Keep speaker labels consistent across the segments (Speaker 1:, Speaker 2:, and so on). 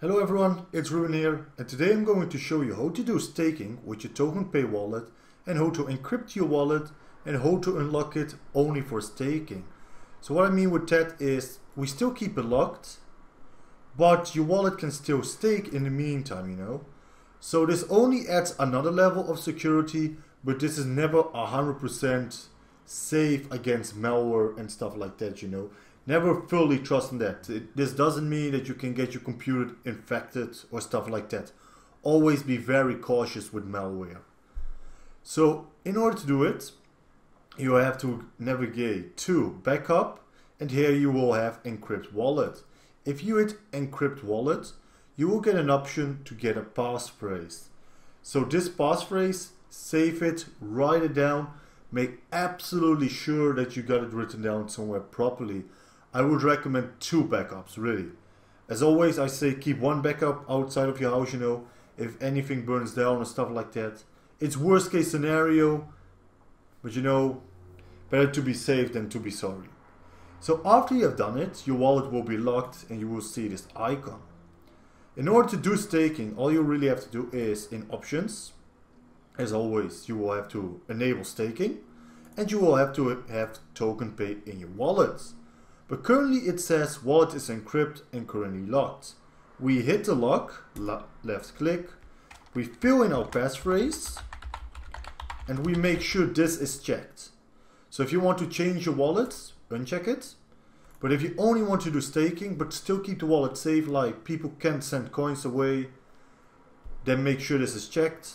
Speaker 1: Hello everyone, it's Ruben here, and today I'm going to show you how to do staking with your TokenPay wallet and how to encrypt your wallet and how to unlock it only for staking. So what I mean with that is we still keep it locked, but your wallet can still stake in the meantime, you know. So this only adds another level of security, but this is never 100% safe against malware and stuff like that, you know. Never fully trust in that. This doesn't mean that you can get your computer infected or stuff like that. Always be very cautious with malware. So in order to do it, you have to navigate to backup, and here you will have encrypt wallet. If you hit encrypt wallet, you will get an option to get a passphrase. So this passphrase, save it, write it down, make absolutely sure that you got it written down somewhere properly. I would recommend 2 backups, really. As always, I say keep 1 backup outside of your house, you know, if anything burns down or stuff like that. It's worst case scenario, but you know, better to be safe than to be sorry. So after you have done it, your wallet will be locked and you will see this icon. In order to do staking, all you really have to do is in options, as always, you will have to enable staking and you will have to have TokenPay in your wallets. But currently it says wallet is encrypted and currently locked. We hit the lock, left click, we fill in our passphrase, and we make sure this is checked. So if you want to change your wallet, uncheck it. But if you only want to do staking but still keep the wallet safe, like people can't send coins away, then make sure this is checked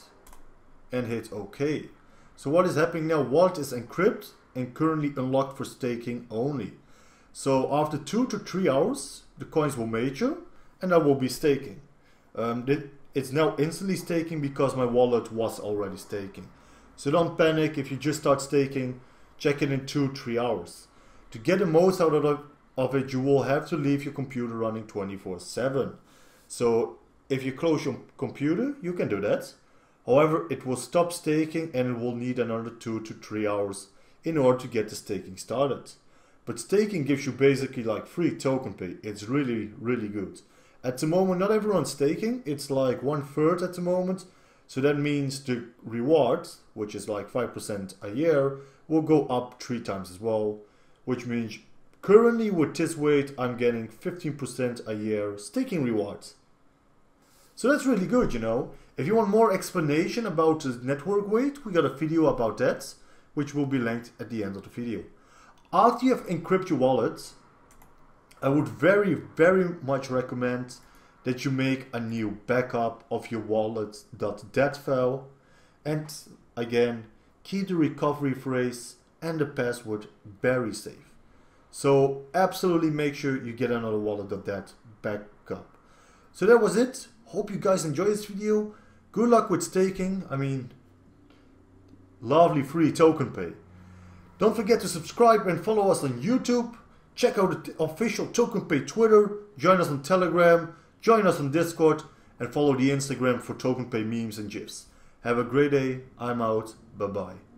Speaker 1: and hit OK. So what is happening now? Wallet is encrypted and currently unlocked for staking only. So after 2 to 3 hours, the coins will mature and I will be staking. It's now instantly staking because my wallet was already staking. So don't panic if you just start staking, check it in 2-3 hours. To get the most out of it, you will have to leave your computer running 24/7. So if you close your computer, you can do that. However, it will stop staking and it will need another 2 to 3 hours in order to get the staking started. But staking gives you basically like free TokenPay. It's really, really good. At the moment, not everyone's staking. It's like 1/3 at the moment. So that means the reward, which is like 5% a year, will go up 3 times as well. Which means currently with this weight, I'm getting 15% a year staking rewards. So that's really good, you know. If you want more explanation about the network weight, we got a video about that, which will be linked at the end of the video. After you have encrypted your wallet, I would very, very much recommend that you make a new backup of your wallet.dat file, and again, keep the recovery phrase and the password very safe. So absolutely make sure you get another wallet.dat backup. So that was it. Hope you guys enjoyed this video. Good luck with staking. I mean, lovely free TokenPay. Don't forget to subscribe and follow us on YouTube. Check out the official TokenPay Twitter. Join us on Telegram. Join us on Discord. And follow the Instagram for TokenPay memes and gifs. Have a great day. I'm out. Bye bye.